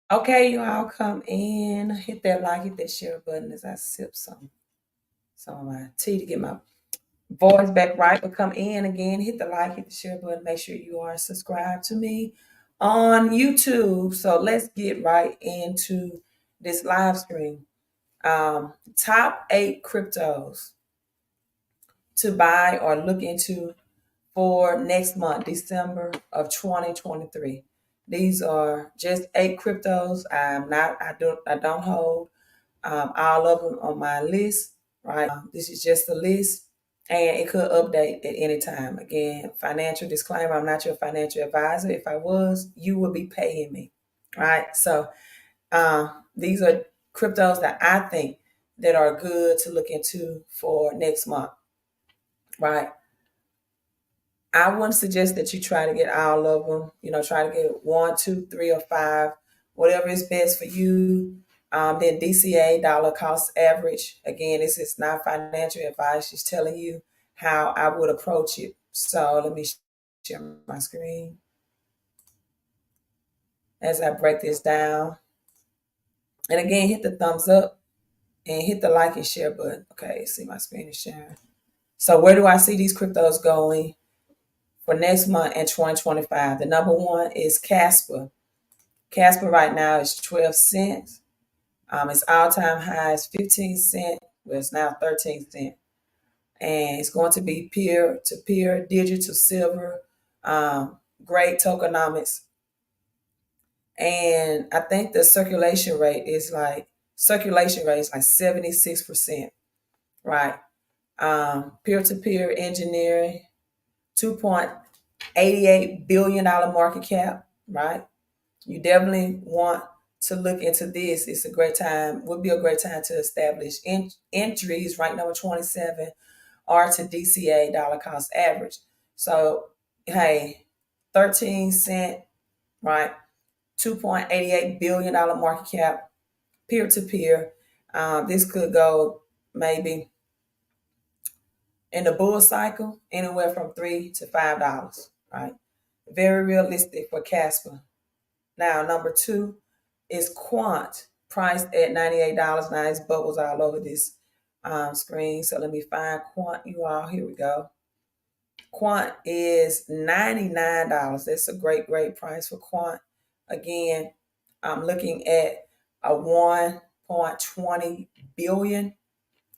Okay, you all come in, hit that like, hit that share button as I sip some of my tea to get my voice back right. But come in again, hit the like, hit the share button. Make sure you are subscribed to me on YouTube. So let's get right into this live stream. Top 8 cryptos to buy or look into for next month, December of 2023. These are just 8 cryptos. I don't hold all of them on my list, right? This is just a list and it could update at any time. Again, financial disclaimer, I'm not your financial advisor. If I was, you would be paying me, right? So these are cryptos that I think that are good to look into for next month, right? I wouldn't suggest that you try to get all of them. Try to get one, two, three, or five, whatever is best for you. Then DCA, dollar cost average. Again, this is not financial advice. Just telling you how I would approach it. So let me share my screen as I break this down. And again, hit the thumbs up and hit the like and share button. Okay, see my screen is sharing. So where do I see these cryptos going for next month in 2025? The number one is Casper. Casper right now is 12 cents. Its all-time high is 15 cents. Well, it's now 13 cents. And it's going to be peer-to-peer, digital silver, great tokenomics. And I think the circulation rate is like 76%, right? Peer-to-peer engineering, $2.88 billion market cap, right? You definitely want to look into this. It's a great time, would be a great time to establish entries. Right, number 27 are to DCA, dollar cost average. So, hey, 13 cent, right? $2.88 billion market cap, peer to peer. This could go maybe in the bull cycle anywhere from $3 to $5, right? Very realistic for Casper. Now, number two is Quant, priced at $98. Now, it's bubbles all over this screen. So let me find Quant, you all. Here we go. Quant is $99. That's a great, great price for Quant. Again, I'm looking at a $1.20 billion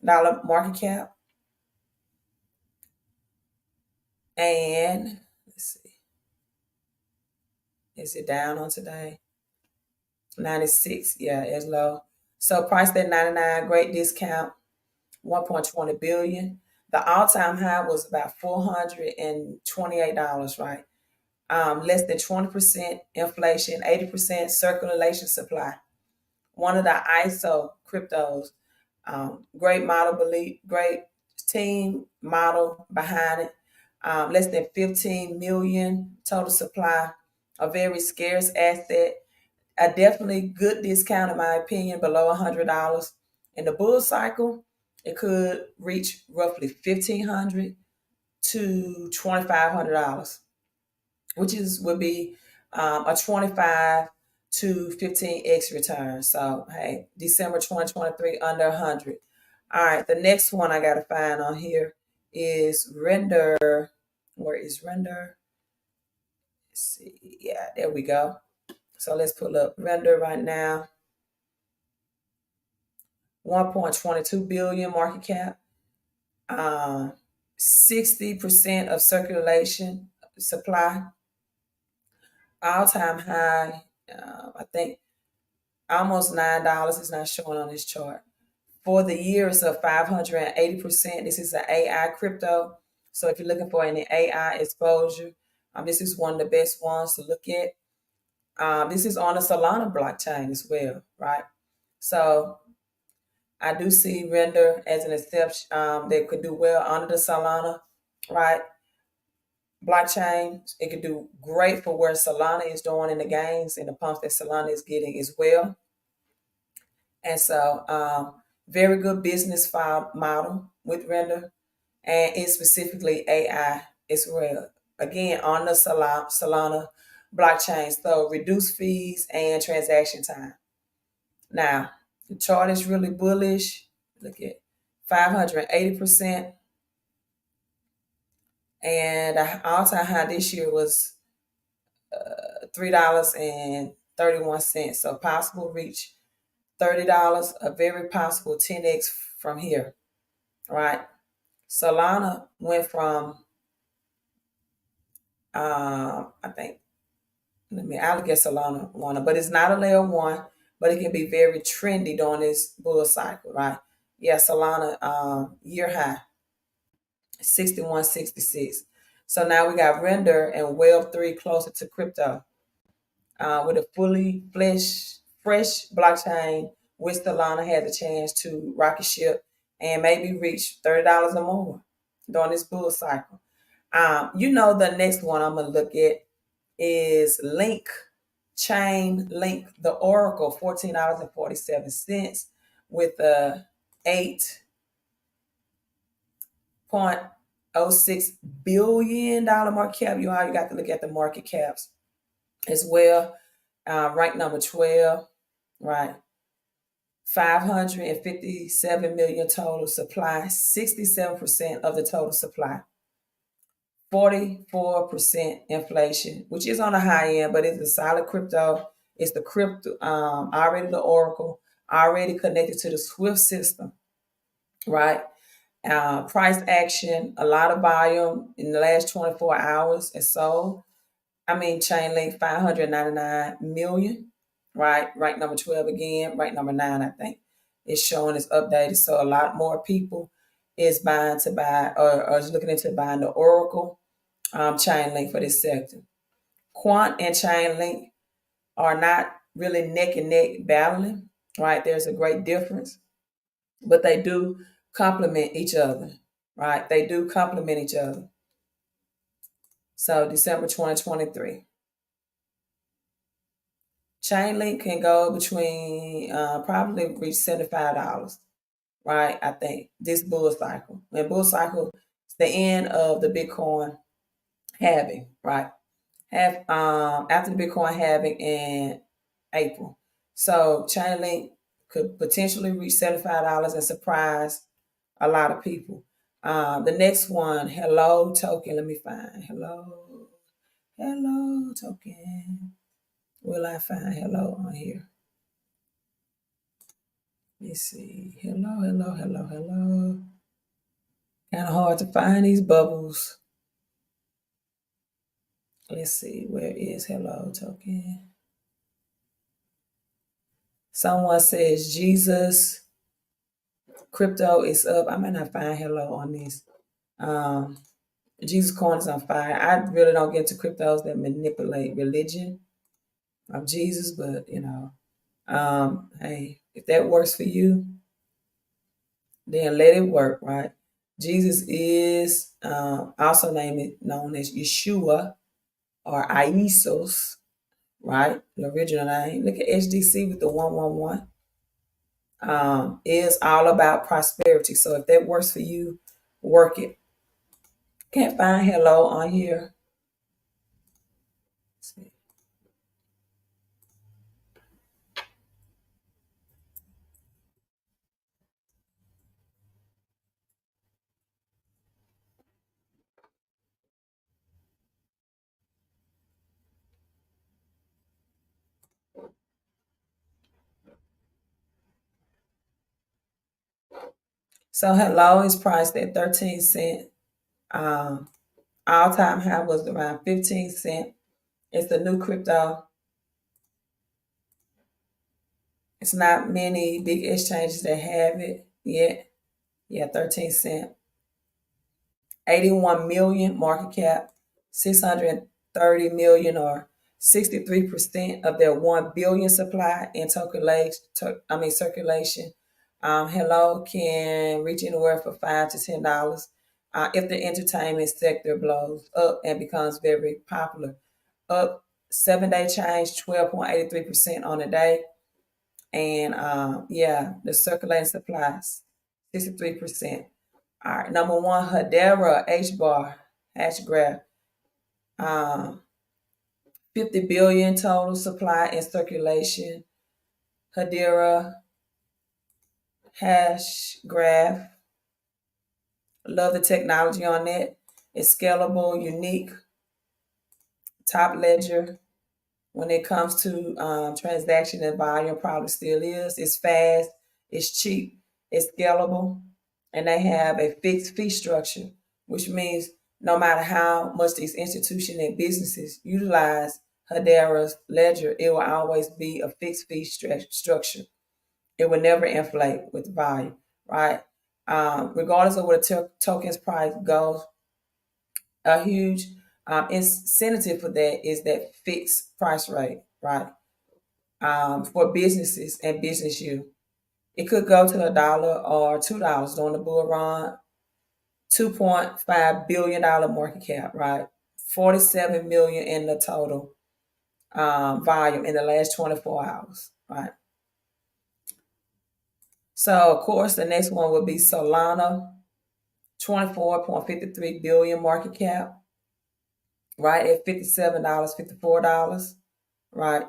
market cap. And let's see, is it down on today? 96, yeah, it's low. So priced at 99, great discount, 1.20 billion. The all-time high was about $428, right? Less than 20% inflation, 80% circulation supply. One of the ISO cryptos, great model, great team model behind it. Less than 15 million total supply, a very scarce asset, a definitely good discount in my opinion, below $100. In the bull cycle, it could reach roughly $1,500 to $2,500, which would be a 25 to 15x return. So hey, December 2023 under 100. All right, the next one I got to find on here is Render. Where is Render? Let's see. Yeah, there we go. So let's pull up Render right now. 1.22 billion market cap. 60% of circulation supply. All-time high. I think almost $9 is not showing on this chart. For the year, it's up 580%. This is an AI crypto. So if you're looking for any AI exposure, this is one of the best ones to look at. This is on the Solana blockchain as well, right? So I do see Render as an exception that could do well under the Solana, right? Blockchain. It could do great for where Solana is doing in the gains and the pumps that Solana is getting as well. And so, very good business file model with Render, and it's specifically AI as well. Again, on the Solana blockchain. So reduce fees and transaction time. Now, the chart is really bullish. Look at 580%. And the all-time high this year was $3.31. So possible reach $30, a very possible 10x from here, right? Solana went from, I think, I'll get Solana one, but it's not a layer one, but it can be very trendy during this bull cycle, right? Yeah, Solana year high, 61.66. So now we got Render and Web3 closer to crypto, with a fully fresh blockchain, which Solana has a chance to rocket ship and maybe reach $30 or more during this bull cycle. The next one I'm gonna look at is Chainlink, the Oracle, $14.47 with a 8.06 billion market cap. You got to look at the market caps as well. Ranked number 12, right? 557 million total supply, 67% of the total supply. 44% inflation, which is on the high end, but it's a solid crypto. It's the crypto, already the Oracle, already connected to the Swift system, right? Price action, a lot of volume in the last 24 hours and so. Chainlink, 599 million, right? Rank number 12 again, rank number 9, I think. It's showing it's updated. So a lot more people is buying to buy or is looking into buying the Oracle Chainlink for this sector. Quant and Chainlink are not really neck and neck battling, right? There's a great difference, but they do complement each other, right? They do complement each other. So December 2023. Chainlink can go between probably reach $75, right? I think this bull cycle. When bull cycle is the end of the Bitcoin halving, right? After the Bitcoin halving in April. So Chainlink could potentially reach $75 and surprise a lot of people. The next one, Hello Token. Let me find Hello Token. Will I find Hello on here? Let's see. Hello. Kind of hard to find these bubbles. Let's see. Where is Hello Token? Someone says Jesus crypto is up. I might not find Hello on this. Jesus coin is on fire. I really don't get into cryptos that manipulate religion of Jesus, but hey, if that works for you, then let it work, right? Jesus is also known as Yeshua or Isos, right? The original name. Look at HDC with the 111. Is all about prosperity. So if that works for you, work it. Can't find Hello on here. Let's see. So Hello is priced at 13 cents. All-time high was around 15 cents. It's the new crypto. It's not many big exchanges that have it yet. Yeah, 13 cents. 81 million market cap, 630 million or 63% of their 1 billion supply in circulation. Hello can reach anywhere from $5 to $10 if the entertainment sector blows up and becomes very popular. Up 7-day change, 12.83% on the day. And the circulating supplies, 63%. All right, number one, Hedera H bar hash graph, 50 billion total supply in circulation. Hedera hash graph. Love the technology on that. It's scalable, unique, top ledger. When it comes to transaction and volume, probably still is. It's fast, it's cheap, it's scalable, and they have a fixed fee structure, which means no matter how much these institutions and businesses utilize Hedera's ledger, it will always be a fixed fee structure. It will never inflate with volume, right? Regardless of what a token's price goes, a huge incentive for that is that fixed price rate, right? For businesses and business use. It could go to $1 or $2 during the bull run. $2.5 billion market cap, right? 47 million in the total volume in the last 24 hours, right? So of course the next one would be Solana, 24.53 billion market cap, right? At $57, $54, right?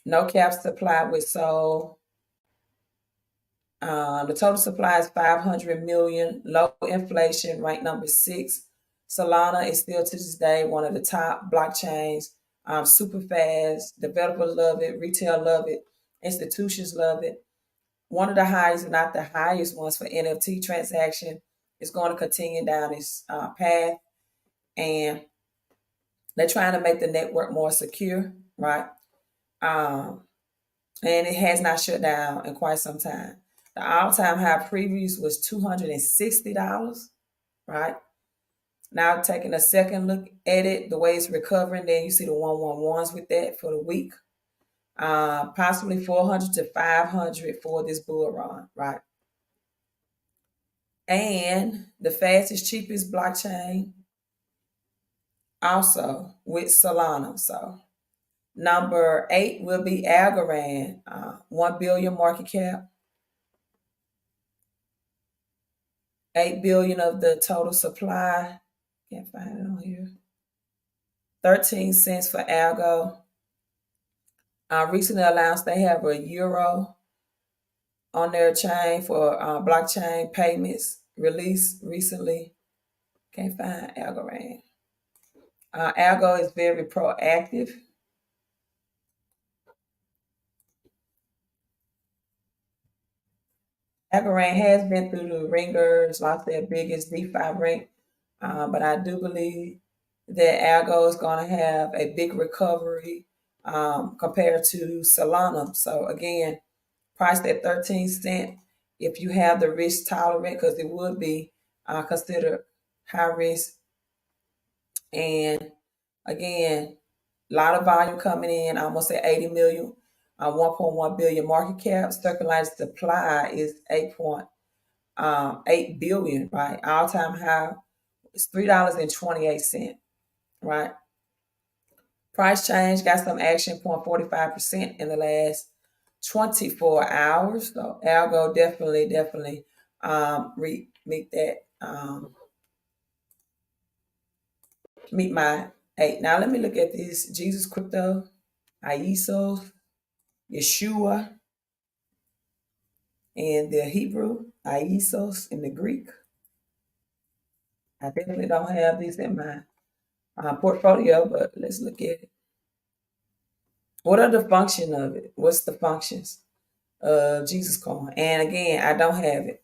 No cap supply with Sol. The total supply is 500 million. Low inflation, ranked number 6. Solana is still to this day one of the top blockchains. Super fast. Developers love it. Retail love it. Institutions love it. One of the highest, if not the highest ones for NFT transaction, is going to continue down this path. And they're trying to make the network more secure, right? And it has not shut down in quite some time. The all-time high previous was $260, right? Now taking a second look at it, the way it's recovering, then you see the 111s with that for the week. Possibly 400 to 500 for this bull run, right? And the fastest, cheapest blockchain also with Solana. So number 8 will be Algorand, 1 billion market cap. 8 billion of the total supply. Can't find it on here. 13 cents for Algo. Recently announced they have a euro on their chain for blockchain payments released recently. Can't find Algorand. Algo is very proactive. Algorand has been through the ringers, lost their biggest DeFi rank, but I do believe that Algo is going to have a big recovery compared to Solana. So again, priced at 13 cents. If you have the risk tolerant, because it would be considered high risk. And again, a lot of volume coming in, almost at 80 million, 1.1 billion market cap. Circulating supply is 8.8 billion, right? All-time high is $3.28, right? Price change got some action, 0.45% in the last 24 hours. So Algo definitely meet that meet my 8. Now let me look at this Jesus Crypto, Isos, Yeshua, in the Hebrew, Isos in the Greek. I definitely don't have these in my portfolio, but let's look at it. What are the function of it? What's the functions of Jesus Coin? And again, I don't have it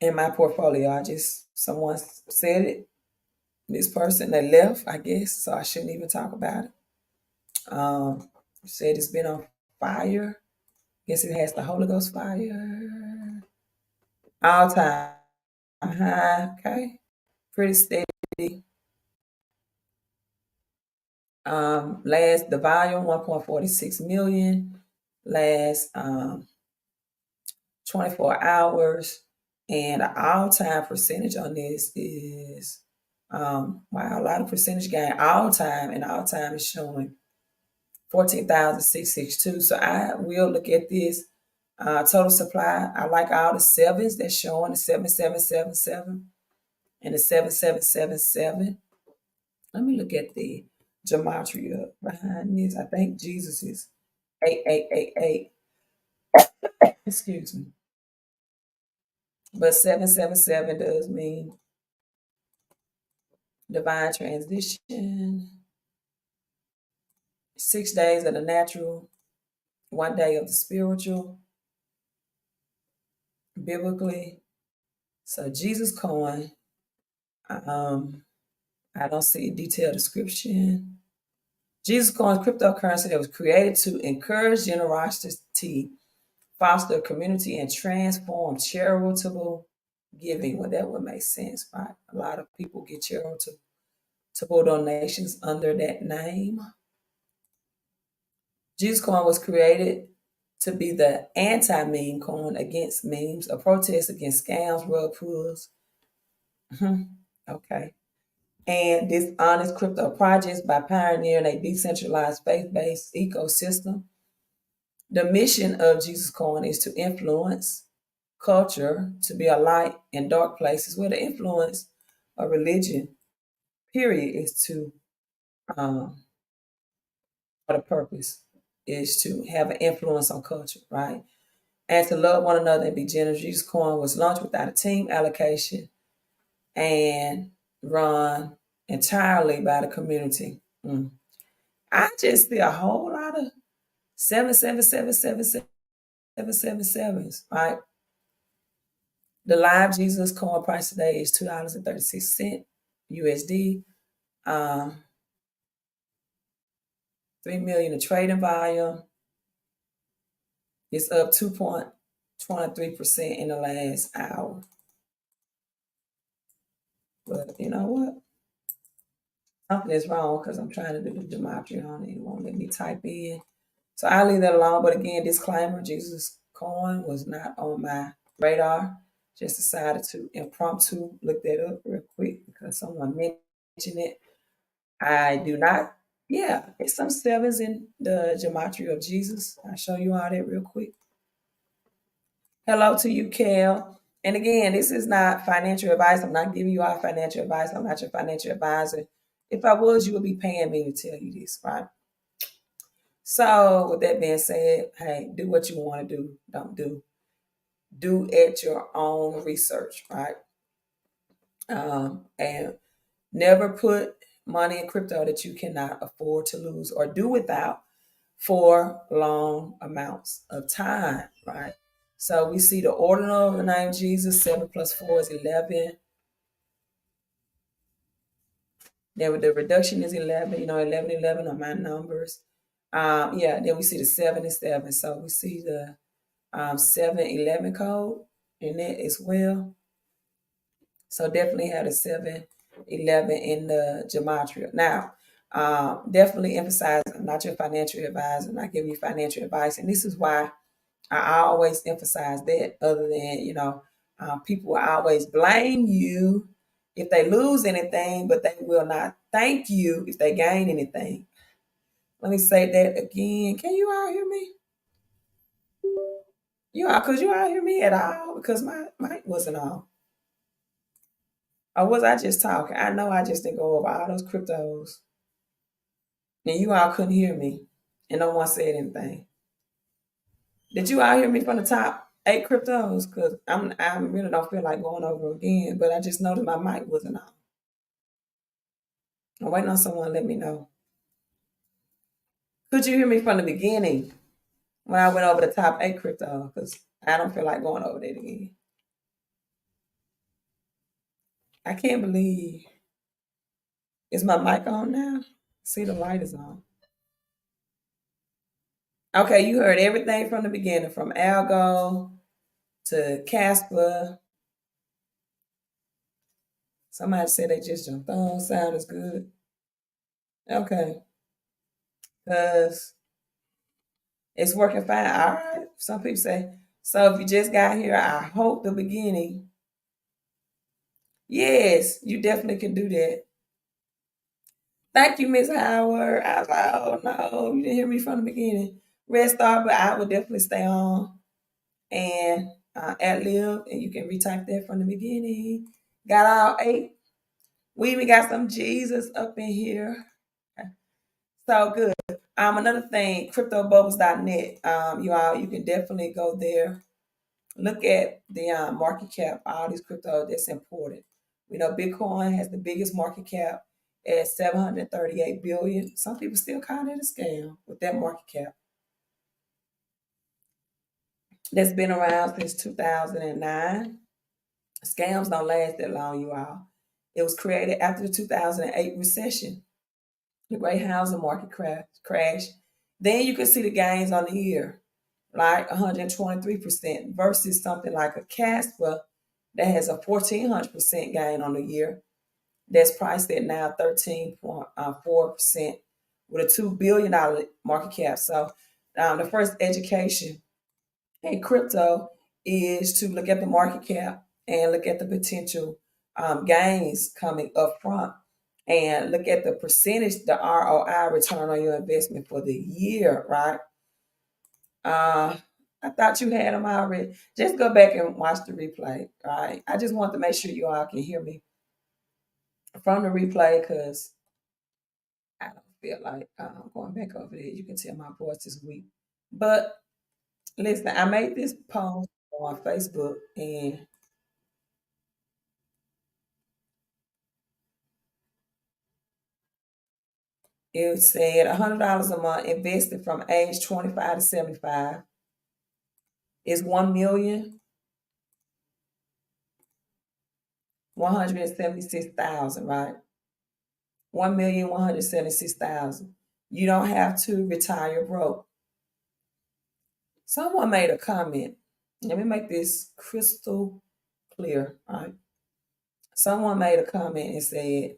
in my portfolio. Someone said it. This person, they left, I guess, so I shouldn't even talk about it. Said it's been on fire. Guess it has the Holy Ghost fire. All time high, okay. Pretty steady. The volume 1.46 million. Last 24 hours. And the all-time percentage on this is wow, a lot of percentage gain. All-time is showing 14,662. So I will look at this total supply. I like all the 7s that's showing, the 7777 and the 7777. Let me look at the gematria behind this. I think Jesus is 8888. Excuse me. But 777 does mean divine transition. 6 days of the natural, 1 day of the spiritual, biblically. So Jesus coin, I don't see a detailed description. Jesus coin cryptocurrency that was created to encourage generosity, foster community, and transform charitable giving. Well, that would make sense, right? A lot of people get charitable donations under that name. Jesus coin was created to be the anti-meme coin against memes, a protest against scams, rug pulls. Okay. And dishonest crypto projects by pioneering a decentralized faith-based ecosystem. The mission of Jesus Coin is to influence culture, to be a light in dark places, where the influence of religion, period, is to, or the purpose is to have an influence on culture, right? And to love one another and be generous. Jesus Coin was launched without a team allocation and run entirely by the community. I just see a whole lot of 7777777s, right? The live Jesus coin price today is $2.36 USD. 3 million in trading volume. It's up 2.23% in the last hour. But you know what? Something is wrong because I'm trying to do the gematria on it. It won't let me type in. So I'll leave that alone. But again, disclaimer, Jesus coin was not on my radar. Just decided to impromptu look that up real quick because someone mentioned it. I do not. Yeah, it's some sevens in the gematria of Jesus. I'll show you all that real quick. Hello to you, Kel. And again, this is not financial advice. I'm not giving you all financial advice. I'm not your financial advisor. If I was, you would be paying me to tell you this, right? So, with that being said, hey, do what you want to do. Don't do. Do at your own research, right? And never put money in crypto that you cannot afford to lose or do without for long amounts of time, right? So we see the ordinal of the name Jesus, 7 plus 4 is 11. Then the reduction is 11, 11, 11 are my numbers. Then we see the 7 and 7. So we see the 711 code in that as well. So definitely have the 711 in the gematria. Now, definitely emphasize, I'm not your financial advisor. I'm not giving you financial advice. And this is why I always emphasize that, other than, people will always blame you if they lose anything, but they will not thank you if they gain anything. Let me say that again. Can you all hear me? Could you all hear me at all? Because my mic wasn't on. Or was I just talking? I know I just didn't go over all those cryptos. And you all couldn't hear me. And no one said anything. Did you all hear me from the top 8 cryptos? Because I really don't feel like going over again, but I just noticed my mic wasn't on. I'm waiting on someone to let me know. Could you hear me from the beginning when I went over the top 8 cryptos? Because I don't feel like going over that again. I can't believe. Is my mic on now? See, the light is on. Okay, you heard everything from the beginning, from Algo to Casper. Somebody said they just jumped on. Sound is good. Okay. Because it's working fine. All right. Some people say, so if you just got here, I hope the beginning. Yes, you definitely can do that. Thank you, Miss Howard. I was like, oh no, you didn't hear me from the beginning. Red Star, but I would definitely stay on and ad lib, and you can retype that from the beginning. Got all 8. We even got some Jesus up in here. So good. Another thing, cryptobubbles.net. You all, you can definitely go there. Look at the market cap, all these crypto that's important. We know Bitcoin has the biggest market cap at 738 billion. Some people still call it a scam with that market cap. That's been around since 2009. Scams don't last that long, you all. It was created after the 2008 recession, the great housing market crash. Then you can see the gains on the year, like 123% versus something like a Casper that has a 1,400% gain on the year. That's priced at now 13.4% with a $2 billion market cap. So the first education in crypto is to look at the market cap and look at the potential gains coming up front and look at the percentage, the ROI, return on your investment for the year, right? Uh, I thought you had them already. Just go back and watch the replay, right? I just want to make sure you all can hear me from the replay because I don't feel like going back over there. You can tell my voice is weak. But listen, I made this post on Facebook and it said $100 a month invested from age 25 to 75 is 1,176,000, right? 1,176,000. You don't have to retire broke. Someone made a comment. Let me make this crystal clear, right? Someone made a comment and said,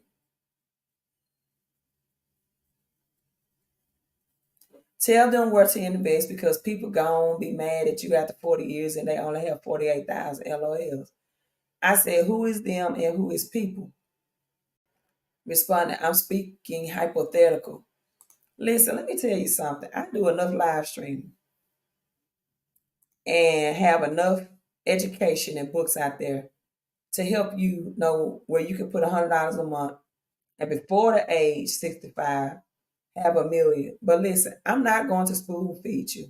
tell them where to invest because people gonna be mad at you after 40 years and they only have 48,000 LOLs. I said, who is them and who is people? Responding, I'm speaking hypothetical. Listen, let me tell you something. I do enough live streaming and have enough education and books out there to help you know where you can put $100 a month and before the age 65 have a million. But listen, I'm not going to spoon feed you.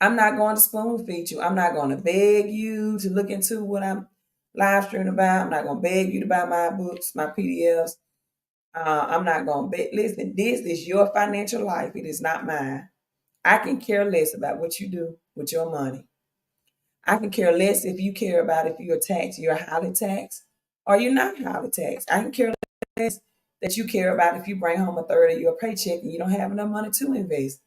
I'm not going to spoon feed you. I'm not going to beg you to look into what I'm live streaming about. I'm not going to beg you to buy my books, my PDFs. I'm not going to beg. Listen, this is your financial life. It is not mine. I can care less about what you do with your money. I can care less if you care about if you're highly taxed or you're not highly taxed. I can care less that you care about if you bring home a third of your paycheck and you don't have enough money to invest.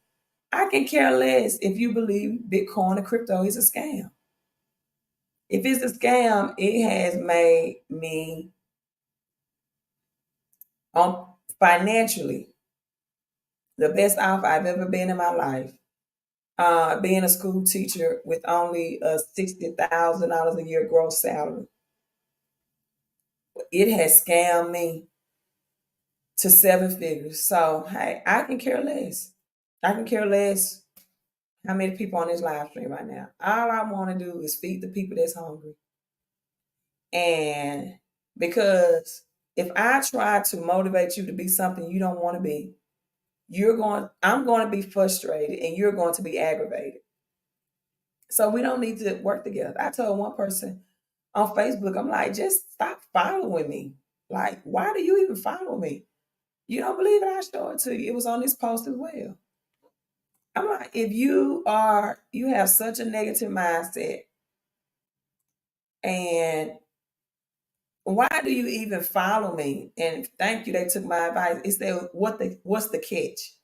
I can care less if you believe Bitcoin or crypto is a scam. If it's a scam, it has made me financially the best off I've ever been in my life. Being a school teacher with only a $60,000 a year gross salary, it has scammed me to seven figures. So hey, I can care less. I can care less how many people on this live stream right now. All I want to do is feed the people that's hungry. And because if I try to motivate you to be something you don't want to be, I'm going to be frustrated and you're going to be aggravated. So we don't need to work together. I told one person on Facebook, I'm like, just stop following me. Like, why do you even follow me? You don't believe it? I show it to you. It was on this post as well. I'm like, if you have such a negative mindset, and why do you even follow me? And thank you, they took my advice. It said, what's the catch?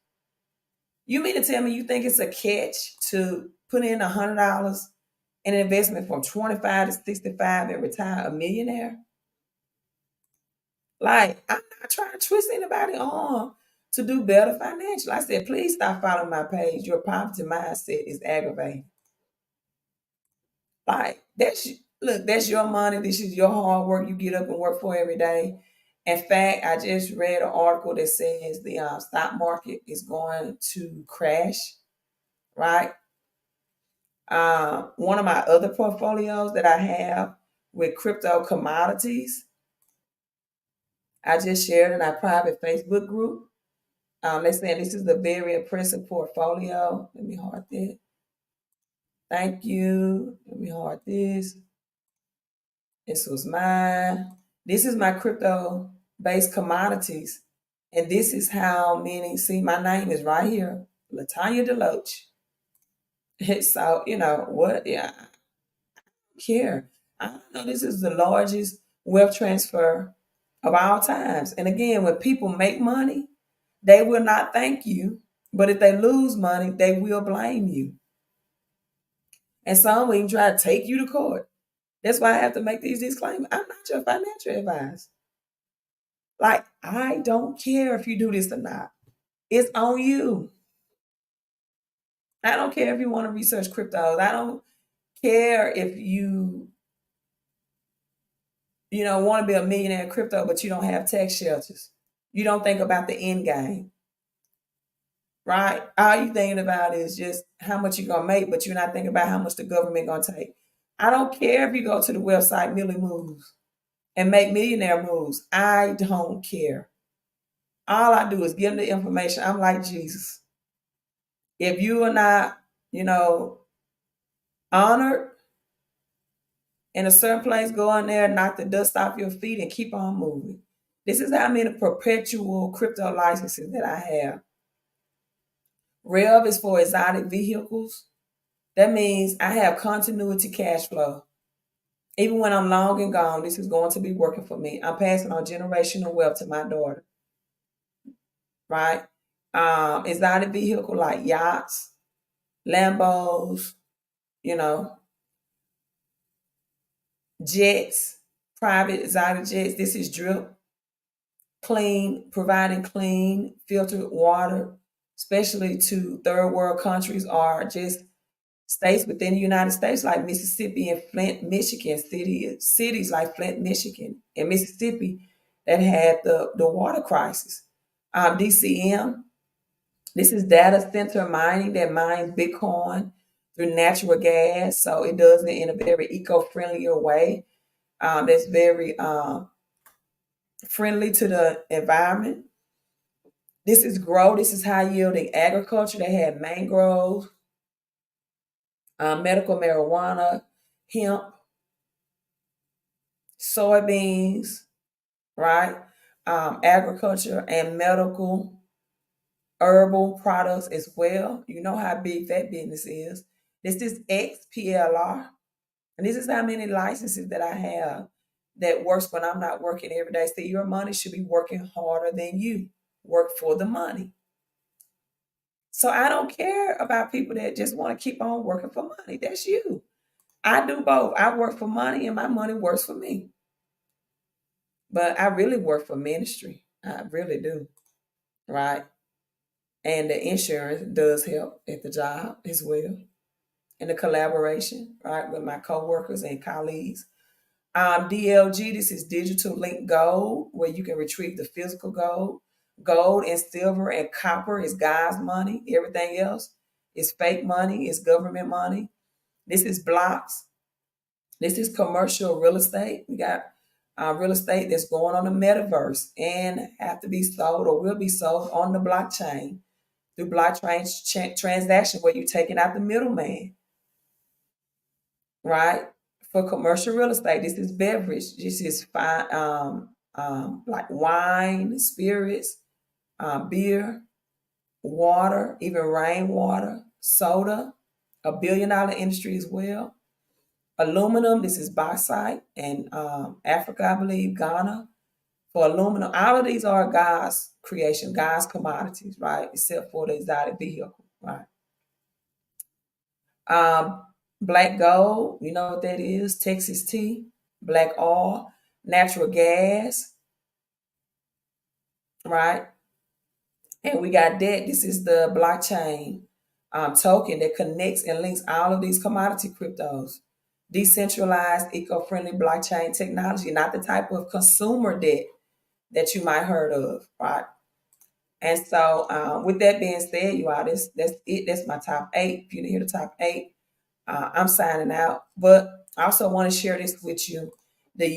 You mean to tell me you think it's a catch to put in $100 in an investment from 25 to 65 and retire a millionaire? Like, I'm not trying to twist anybody on to do better financially. I said, please stop following my page. Your poverty mindset is aggravating. Like, that's your money. This is your hard work you get up and work for every day. In fact, I just read an article that says the stock market is going to crash, right? One of my other portfolios that I have with crypto commodities, I just shared in our private Facebook group. They're saying this is a very impressive portfolio. Let me heart that. Thank you. Let me heart this. This was mine. This is my crypto based commodities. And this is how many, see, my name is right here, Latanya Deloach. So, what? Yeah, I don't care. I know this is the largest wealth transfer of all times. And again, when people make money, they will not thank you. But if they lose money, they will blame you. And some will even try to take you to court. That's why I have to make these disclaimers. I'm not your financial advisor. Like, I don't care if you do this or not. It's on you. I don't care if you want to research cryptos. I don't care if you want to be a millionaire in crypto, but you don't have tax shelters. You don't think about the end game, right? All you thinking about is just how much you're gonna make, but you're not thinking about how much the government gonna take. I don't care if you go to the website Millie Moves and make millionaire moves. I don't care. All I do is give them the information. I'm like Jesus. If you are not, honored in a certain place, go in there, knock the dust off your feet, and keep on moving. This is how many perpetual crypto licenses that I have. Rev is for exotic vehicles. That means I have continuity cash flow. Even when I'm long and gone, this is going to be working for me. I'm passing on generational wealth to my daughter, right? Exotic vehicle like yachts, Lambos, you know, jets, private exotic jets. This is drip, clean, providing clean, filtered water, especially to third world countries or just states within the United States like Mississippi and Flint, Michigan, cities like Flint, Michigan, and Mississippi that had the water crisis. DCM, this is data center mining that mines Bitcoin through natural gas. So it does it in a very eco-friendlier way. That's very friendly to the environment. This is grow. This is high yielding agriculture. They have mangroves, medical marijuana, hemp, soybeans, right? Agriculture and medical herbal products as well. You know how big that business is. This is XPLR. And this is how many licenses that I have that works when I'm not working every day. So your money should be working harder than you. Work for the money. So I don't care about people that just want to keep on working for money. That's you. I do both. I work for money and my money works for me. But I really work for ministry. I really do. Right. And the insurance does help at the job as well. And the collaboration, right, with my coworkers and colleagues. DLG, this is digital link gold, where you can retrieve the physical gold. Gold and silver and copper is God's money. Everything else is fake money, is government money. This is blocks. This is commercial real estate. We got real estate that's going on the metaverse and have to be sold or will be sold on the blockchain through blockchain transaction where you're taking out the middleman, right? For commercial real estate, this is beverage. This is fine, like wine, spirits, beer, water, even rainwater, soda, $1 billion industry as well. Aluminum, this is bauxite and Africa, I believe, Ghana. For aluminum, all of these are God's creation, God's commodities, right? Except for the exotic vehicle, right? Um, Black gold, you know what that is? Texas tea, black oil, natural gas, right? And we got that. This is the blockchain token that connects and links all of these commodity cryptos. Decentralized, eco-friendly blockchain technology, not the type of consumer debt that you might heard of, right? And so, with that being said, you all, that's it. That's my top 8. If you didn't hear the top 8, I'm signing out. But I also want to share this with you. The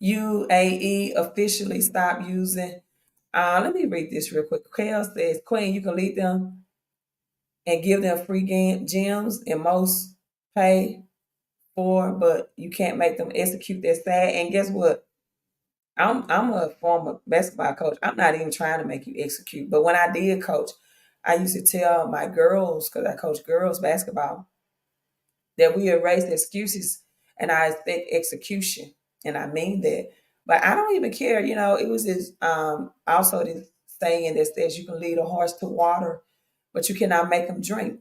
UAE officially stopped using. Let me read this real quick. Kale says, Queen, you can lead them and give them free gems and most pay for, but you can't make them execute their SAG. And guess what? I'm a former basketball coach. I'm not even trying to make you execute. But when I did coach, I used to tell my girls, because I coach girls basketball, that we erase excuses and I expect execution. And I mean that. But I don't even care. It was this also this saying that says you can lead a horse to water, but you cannot make them drink.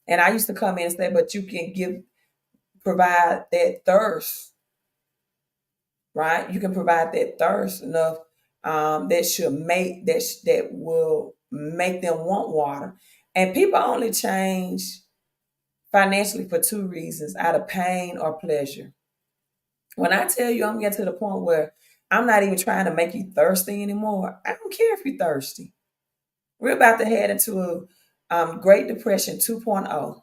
And I used to come in and say, but you can provide that thirst, right? You can provide that thirst enough that will make them want water. And people only change financially for two reasons: out of pain or pleasure. When I tell you I'm getting to the point where I'm not even trying to make you thirsty anymore, I don't care if you're thirsty. We're about to head into a Great Depression 2.0,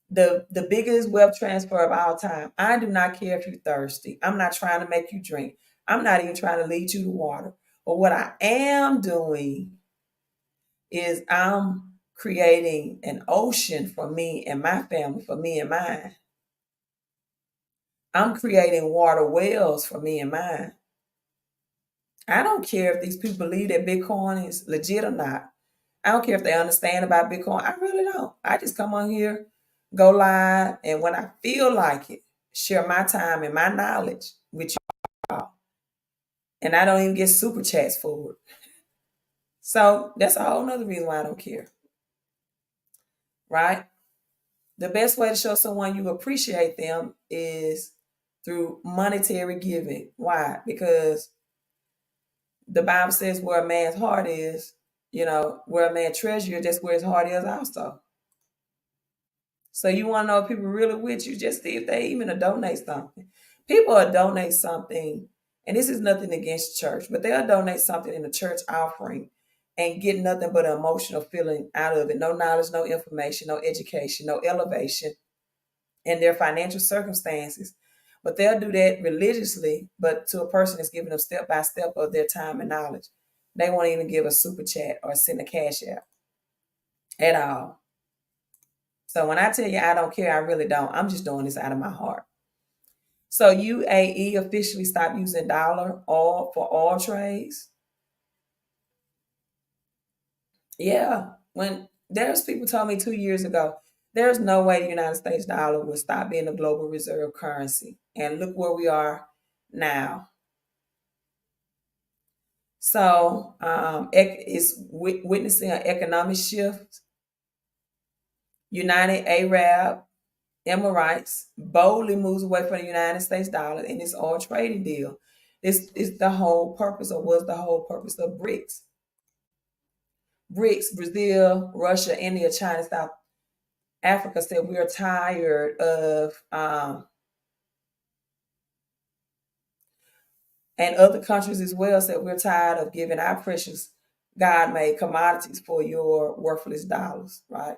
the biggest wealth transfer of all time. I do not care if you're thirsty. I'm not trying to make you drink. I'm not even trying to lead you to water. But what I am doing is I'm creating an ocean for me and my family, for me and mine. I'm creating water wells for me and mine. I don't care if these people believe that Bitcoin is legit or not. I don't care if they understand about Bitcoin. I really don't. I just come on here, go live, and when I feel like it, share my time and my knowledge with y'all. And I don't even get super chats for it. So that's a whole nother reason why I don't care. Right? The best way to show someone you appreciate them is through monetary giving. Why? Because the Bible says where a man's heart is, where a man treasure, that's where his heart is also. So you want to know if people really with you, just see if they even donate something. People will donate something, and this is nothing against church, but they'll donate something in the church offering and get nothing but an emotional feeling out of it. No knowledge, no information, no education, no elevation in their financial circumstances. But they'll do that religiously, but to a person that's giving them step by step of their time and knowledge. They won't even give a super chat or send a cash out at all. So when I tell you I don't care, I really don't. I'm just doing this out of my heart. So UAE officially stopped using dollar all for all trades. Yeah. When there's people told me 2 years ago, there's no way the United States dollar will stop being the global reserve currency. And look where we are now. So it's witnessing an economic shift. United Arab Emirates boldly moves away from the United States dollar in this oil trading deal. This is the whole purpose, or was the whole purpose of BRICS. BRICS, Brazil, Russia, India, China, South Africa said we are tired of, and other countries as well said we're tired of giving our precious God-made commodities for your worthless dollars, right?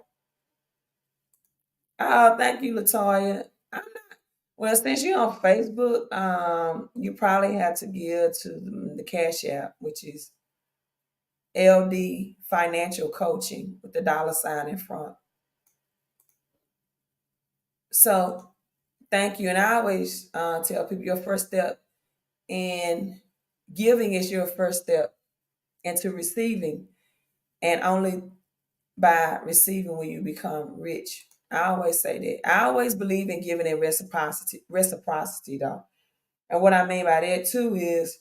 Oh, thank you, Latoya. I'm not, well, since you're on Facebook, you probably have to give to the Cash App, which is LD Financial Coaching with the dollar sign in front. So thank you. And I always tell people your first step in giving is your first step into receiving. And only by receiving will you become rich. I always say that. I always believe in giving and reciprocity though. And what I mean by that too is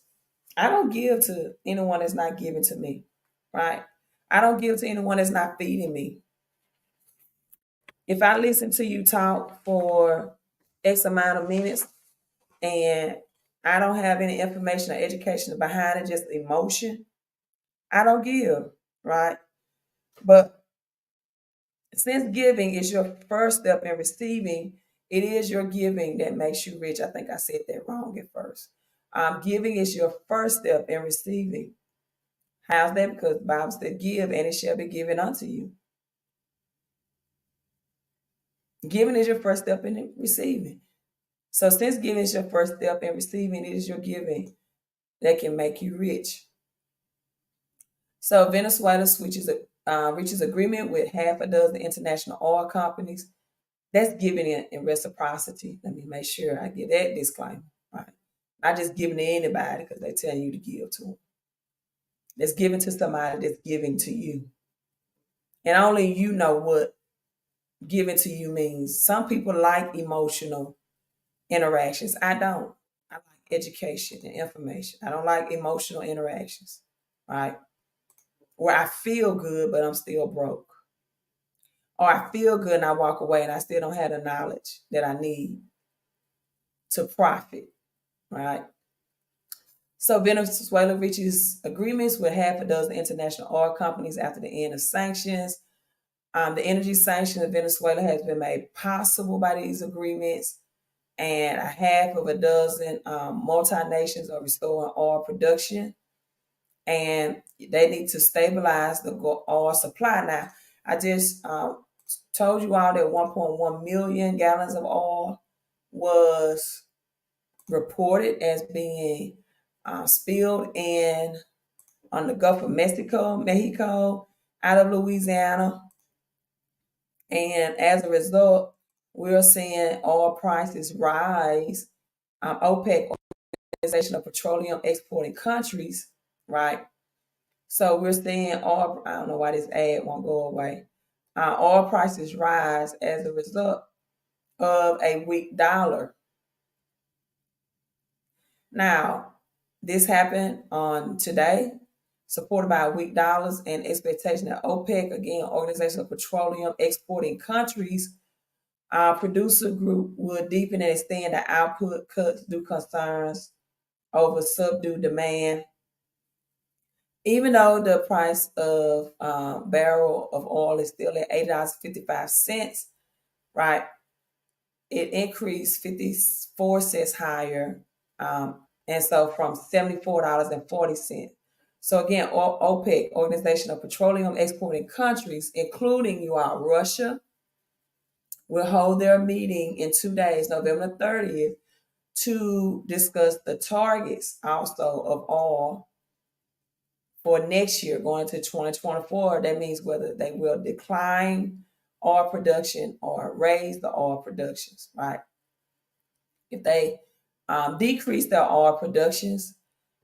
I don't give to anyone that's not giving to me, right? I don't give to anyone that's not feeding me. If I listen to you talk for X amount of minutes and I don't have any information or education behind it, just emotion, I don't give, right? But since giving is your first step in receiving, it is your giving that makes you rich. I think I said that wrong at first. Giving is your first step in receiving. How's that? Because the Bible said, give and it shall be given unto you. Giving is your first step in receiving. So since giving is your first step and receiving it is your giving that can make you rich. So Venezuela reaches agreement with half a dozen international oil companies. That's giving it in reciprocity. Let me make sure I get that disclaimer. Right. Not just giving to anybody because they're telling you to give to them. That's giving to somebody that's giving to you. And only you know what giving to you means. Some people like emotional interactions. I don't. I like education and information. I don't like emotional interactions, right? Where I feel good, but I'm still broke. Or I feel good and I walk away and I still don't have the knowledge that I need to profit, right? So Venezuela reaches agreements with half a dozen international oil companies after the end of sanctions. The energy sanction of Venezuela has been made possible by these agreements, and a half of a dozen multinations are restoring oil production, and they need to stabilize the oil supply. Now, I just told you all that 1.1 million gallons of oil was reported as being spilled in on the Gulf of Mexico, out of Louisiana. And as a result, we're seeing oil prices rise. OPEC, Organization of Petroleum Exporting Countries, right? So we're seeing oil, I don't know why this ad won't go away. Oil prices rise as a result of a weak dollar. Now, this happened on today, supported by weak dollars and expectation that OPEC, again, Organization of Petroleum Exporting Countries, producer group would deepen and extend the output cuts due concerns over subdued demand. Even though the price of barrel of oil is still at $8.55, right? It increased 54 cents higher, and so from $74.40. So again, OPEC, Organization of Petroleum Exporting Countries, including you all, Russia, will hold their meeting in 2 days, November 30th, to discuss the targets also of oil for next year, going to 2024. That means whether they will decline oil production or raise the oil productions, right? If they decrease their oil productions,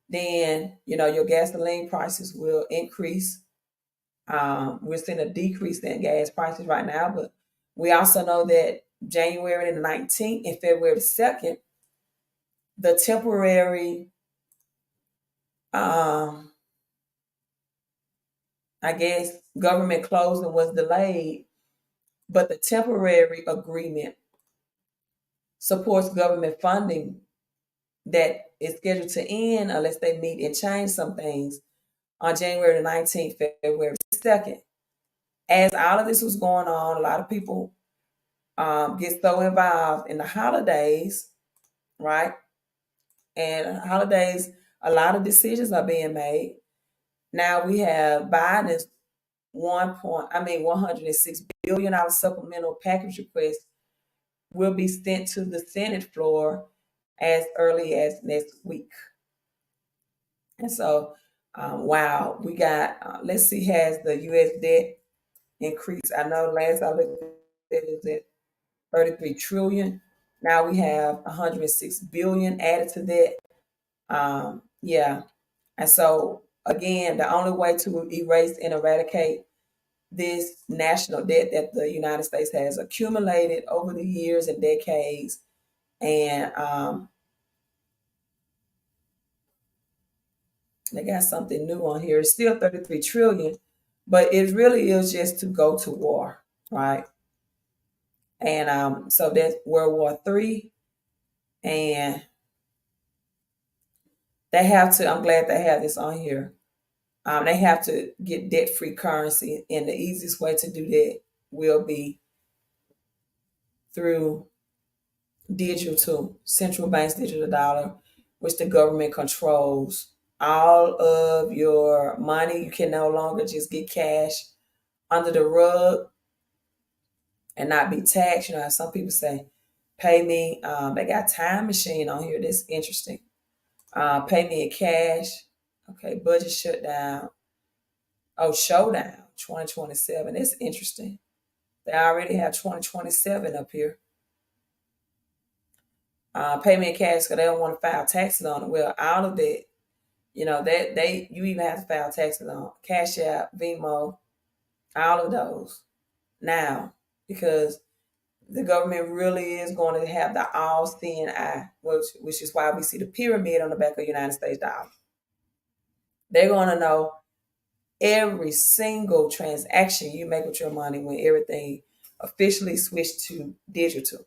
then your gasoline prices will increase. We're seeing a decrease in gas prices right now, but we also know that January the 19th and February the 2nd, the temporary, I guess, government closing was delayed, but the temporary agreement supports government funding that is scheduled to end unless they meet and change some things on January the 19th, February the 2nd. As all of this was going on, a lot of people get so involved in the holidays, right? And holidays, a lot of decisions are being made. Now we have Biden's 106 billion dollar supplemental package request will be sent to the Senate floor as early as next week. And so, wow, we got. Let's see, has the U.S. debt increased? I know last I looked, it was at 33 trillion. Now we have 106 billion added to that. Yeah, and so again, the only way to erase and eradicate this national debt that the United States has accumulated over the years and decades, and they got something new on here. It's still 33 trillion, but it really is just to go to war, right? And so that's World War III, and they have to. I'm glad they have this on here. They have to get debt-free currency, and the easiest way to do that will be through digital central bank's digital dollar, which the government controls all of your money. You can no longer just get cash under the rug and not be taxed. Some people say Pay me. They got time machine on here. That's interesting. Pay me in cash. Okay, budget shutdown. Oh, showdown 2027. It's interesting. They already have 2027 up here. Pay me in cash because they don't want to file taxes on it. Well, all of that, that you even have to file taxes on Cash App, Venmo, all of those now because the government really is going to have the all-seeing eye, which is why we see the pyramid on the back of the United States dollar. They're going to know every single transaction you make with your money when everything officially switched to digital.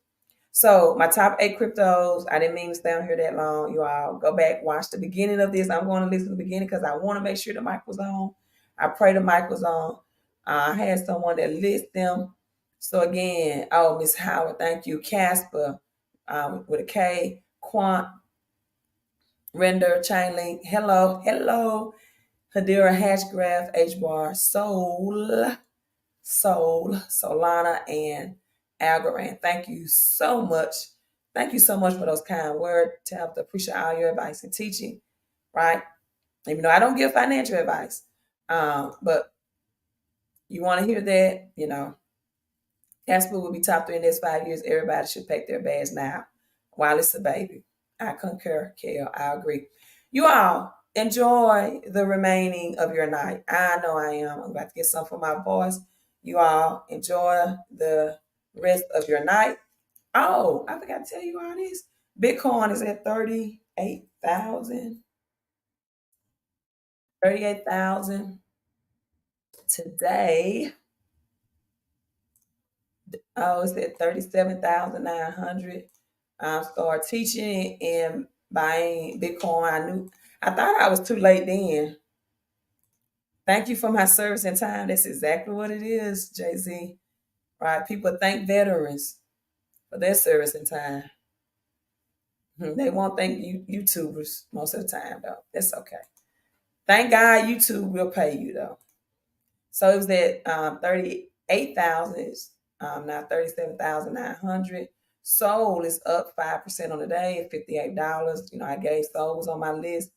So my top 8 cryptos, I didn't mean to stay on here that long. You all go back, watch the beginning of this. I'm going to listen to the beginning because I want to make sure the mic was on. I pray the mic was on. I had someone that list them. So again, Miss Howard, thank you. Casper, with a K, Quant, Render, Chainlink, hello, Hedera, Hashgraph, HBAR, Soul, Solana, and Algorand. Thank you so much. Thank you so much for those kind words. Tabitha, appreciate all your advice and teaching, right? Even though I don't give financial advice, but you want to hear that, Casper will be top 3 in the next 5 years. Everybody should pack their bags now while it's a baby. I concur, Kel. I agree. You all enjoy the remaining of your night. I know I am. I'm about to get some for my voice. You all enjoy the rest of your night. Oh, I forgot to tell you all this. Bitcoin is at 38,000. 38,000 today. Oh, it's at 37,900. I started teaching and buying Bitcoin. I thought I was too late then. Thank you for my service and time. That's exactly what it is, Jay-Z. Right? People thank veterans for their service and time. They won't thank YouTubers most of the time, though. That's okay. Thank God YouTube will pay you, though. So it was at 38,000, now 37,900. Soul is up 5% on the day at $58. I gave Soul was on my list.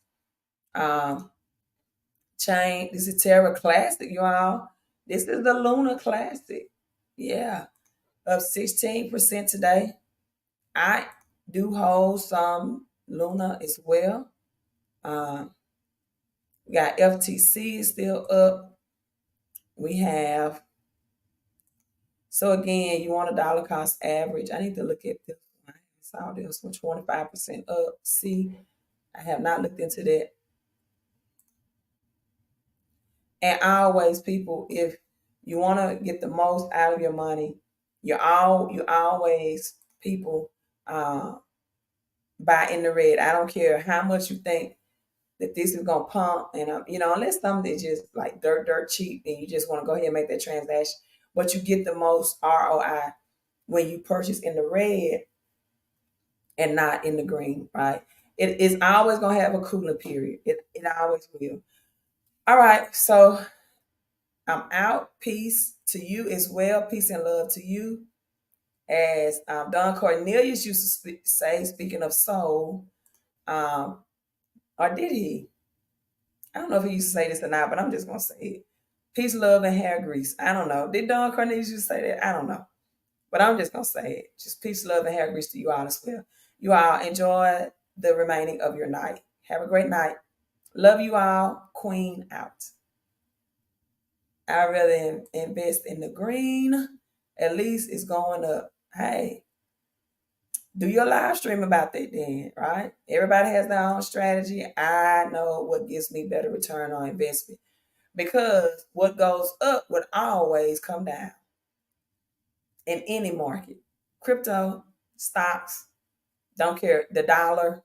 Chain, this is Terra Classic, you all. This is the Luna Classic. Yeah, up 16% today. I do hold some Luna as well. We got FTC is still up. We have, so again, you want a dollar cost average. I need to look at this one. I saw this one 25% up. See, I have not looked into that. And always, people, if you want to get the most out of your money, you always, people, buy in the red. I don't care how much you think that this is gonna pump, and unless something is just like dirt cheap, and you just want to go ahead and make that transaction, but you get the most ROI when you purchase in the red and not in the green, right? It is always gonna have a cooling period. It always will. All right, so I'm out. Peace to you as well. Peace and love to you. As Don Cornelius used to say, speaking of soul, or did he? I don't know if he used to say this or not, but I'm just going to say it. Peace, love, and hair grease. I don't know. Did Don Cornelius used to say that? I don't know. But I'm just going to say it. Just peace, love, and hair grease to you all as well. You all enjoy the remaining of your night. Have a great night. Love you all. Queen out. I'd rather invest in the green. At least it's going up. Hey, do your live stream about that then, right? Everybody has their own strategy. I know what gives me better return on investment because what goes up would always come down in any market. Crypto, stocks, don't care. The dollar,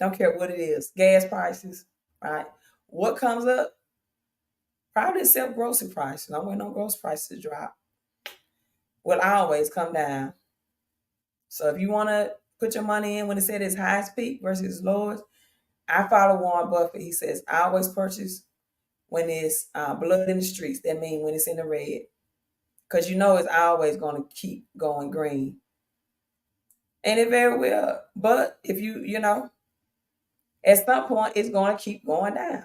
don't care what it is. Gas prices, right? What comes up? Probably except grocery prices. I'm waiting on grocery prices to drop. Will always come down. So if you want to put your money in when it said its highest peak versus its lowest, I follow Warren Buffett. He says, I always purchase when it's blood in the streets. That means when it's in the red. Because it's always going to keep going green. And it very well. But if at some point it's going to keep going down.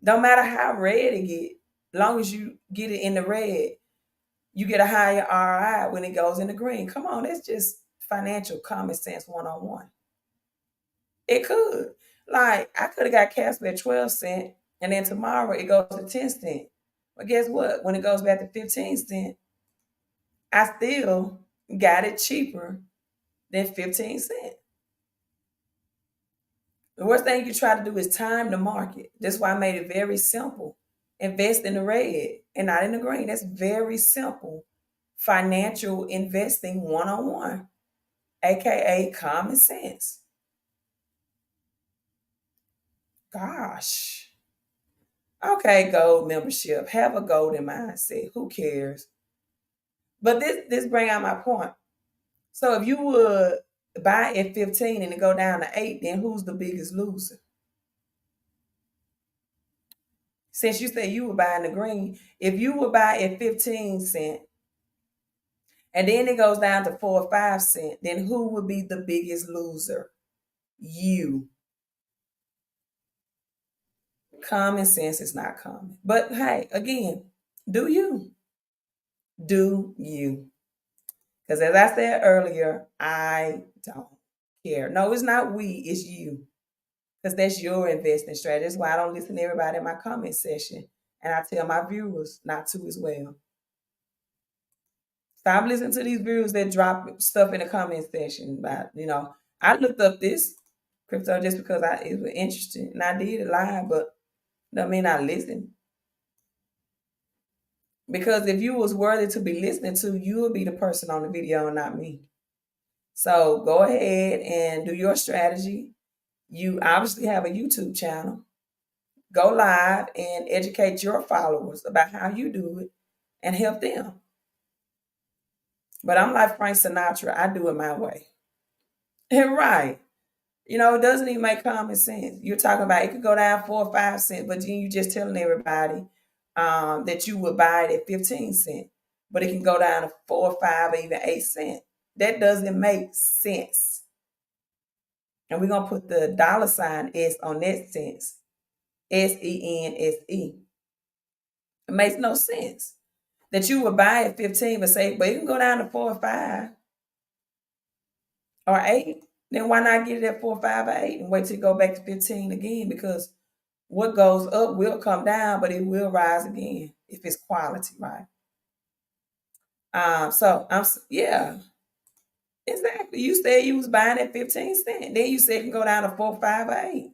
No matter how red it get, long as you get it in the red, you get a higher ROI when it goes in the green. Come on, that's just financial common sense 101. It could. Like I could have got Casper at 12 cents, and then tomorrow it goes to 10 cents. But guess what? When it goes back to 15 cents, I still got it cheaper than 15 cents. The worst thing you try to do is time the market. That's why I made it very simple. Invest in the red and not in the green. That's very simple. Financial investing 101, aka common sense. Gosh. Okay, gold membership. Have a golden mindset. Who cares? But this bring out my point. So if you would buy at 15 and it go down to 8, then who's the biggest loser? Since you say you were buying the green, if you would buy at 15 cent and then it goes down to 4 or 5 cent, then who would be the biggest loser? You. Common sense is not common. But hey, again, do you? Do you? Because as I said earlier, I don't care. No, it's not we, it's you. Because that's your investing strategy. That's why I don't listen to everybody in my comment section. And I tell my viewers not to as well. Stop listening to these viewers that drop stuff in the comment section. But I looked up this crypto just because it was interesting. And I did it live, but that mean I listened. Because if you was worthy to be listening to, you would be the person on the video and not me. So go ahead and do your strategy. You obviously have a YouTube channel. Go live and educate your followers about how you do it and help them. But I'm like Frank Sinatra. I do it my way. And right. It doesn't even make common sense. You're talking about it could go down 4 or 5 cents, but then you just telling everybody that you would buy it at 15 cents, but it can go down to 4 or 5 or even 8 cents. That doesn't make sense. And we're gonna put the $ S on that sense. SENSE. It makes no sense that you would buy at 15, but say, but it can go down to 4 or 5 or 8. Then why not get it at 4, 5, or 8 and wait till it go back to 15 again? Because what goes up will come down, but it will rise again if it's quality, right? Yeah, exactly. You said you was buying at 15 cents. Then you said it can go down to 4, 5, or 8.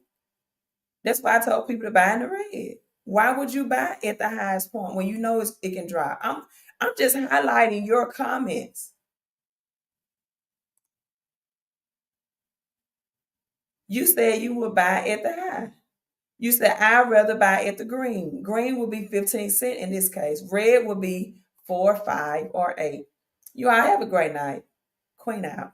That's why I told people to buy in the red. Why would you buy at the highest point when you know it can drop? I'm just highlighting your comments. You said you would buy at the high. You said I'd rather buy at the green. Green would be 15 cents in this case. Red would be 4, 5, or 8. You all have a great night. Queen out.